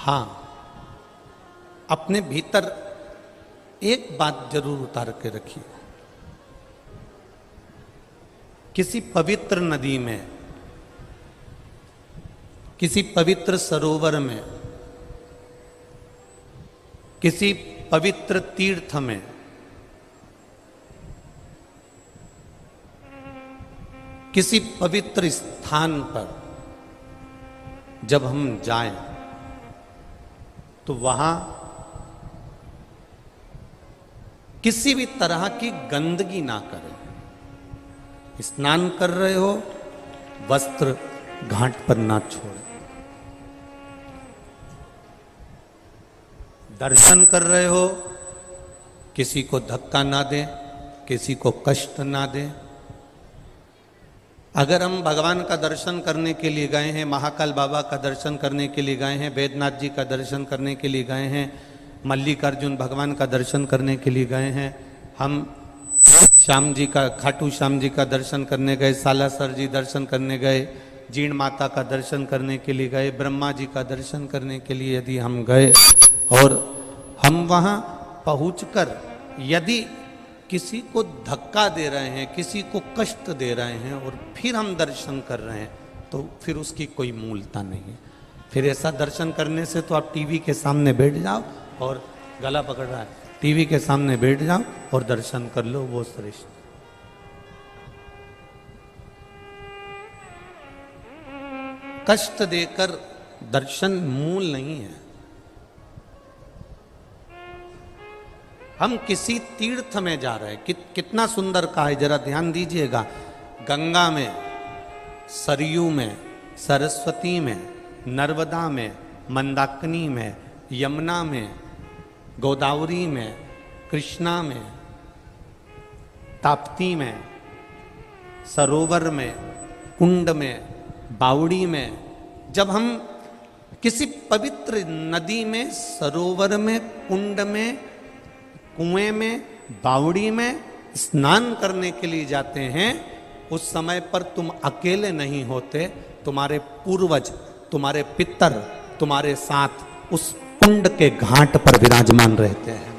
हाँ, अपने भीतर एक बात जरूर उतार के रखिए। किसी पवित्र नदी में, किसी पवित्र सरोवर में, किसी पवित्र तीर्थ में किसी पवित्र स्थान पर जब हम जाएं तो वहां किसी भी तरह की गंदगी ना करें। स्नान कर रहे हो, वस्त्र घाट पर ना छोड़ें। दर्शन कर रहे हो, किसी को धक्का ना दें, किसी को कष्ट ना दें। अगर हम भगवान का दर्शन करने के लिए गए हैं, महाकाल बाबा का दर्शन करने के लिए गए हैं, वैद्यनाथ जी का दर्शन करने के लिए गए हैं, मल्लिकार्जुन भगवान का दर्शन करने के लिए गए हैं, हम श्याम जी का, खाटू श्याम जी का दर्शन करने गए, सालासर जी दर्शन करने गए, जीण माता का दर्शन करने के लिए गए, ब्रह्मा जी का दर्शन करने के लिए यदि हम गए और हम वहाँ पहुँचकर यदि किसी को धक्का दे रहे हैं, किसी को कष्ट दे रहे हैं और फिर हम दर्शन कर रहे हैं, तो फिर उसकी कोई मूलता नहीं है। फिर ऐसा दर्शन करने से तो आप टीवी के सामने बैठ जाओ और गला पकड़ रहा है, टीवी के सामने बैठ जाओ और दर्शन कर लो, वो श्रेष्ठ। कष्ट देकर दर्शन मूल नहीं है। हम किसी तीर्थ में जा रहे हैं, कितना सुंदर कहा है, जरा ध्यान दीजिएगा। गंगा में, सरयू में, सरस्वती में, नर्मदा में, मंदाकिनी में, यमुना में, गोदावरी में, कृष्णा में, ताप्ती में, सरोवर में, कुंड में, बावड़ी में, जब हम किसी पवित्र नदी में, सरोवर में, कुंड में, कुएं में, बावड़ी में स्नान करने के लिए जाते हैं, उस समय पर तुम अकेले नहीं होते, तुम्हारे पूर्वज, तुम्हारे पितर तुम्हारे साथ उस कुंड के घाट पर विराजमान रहते हैं।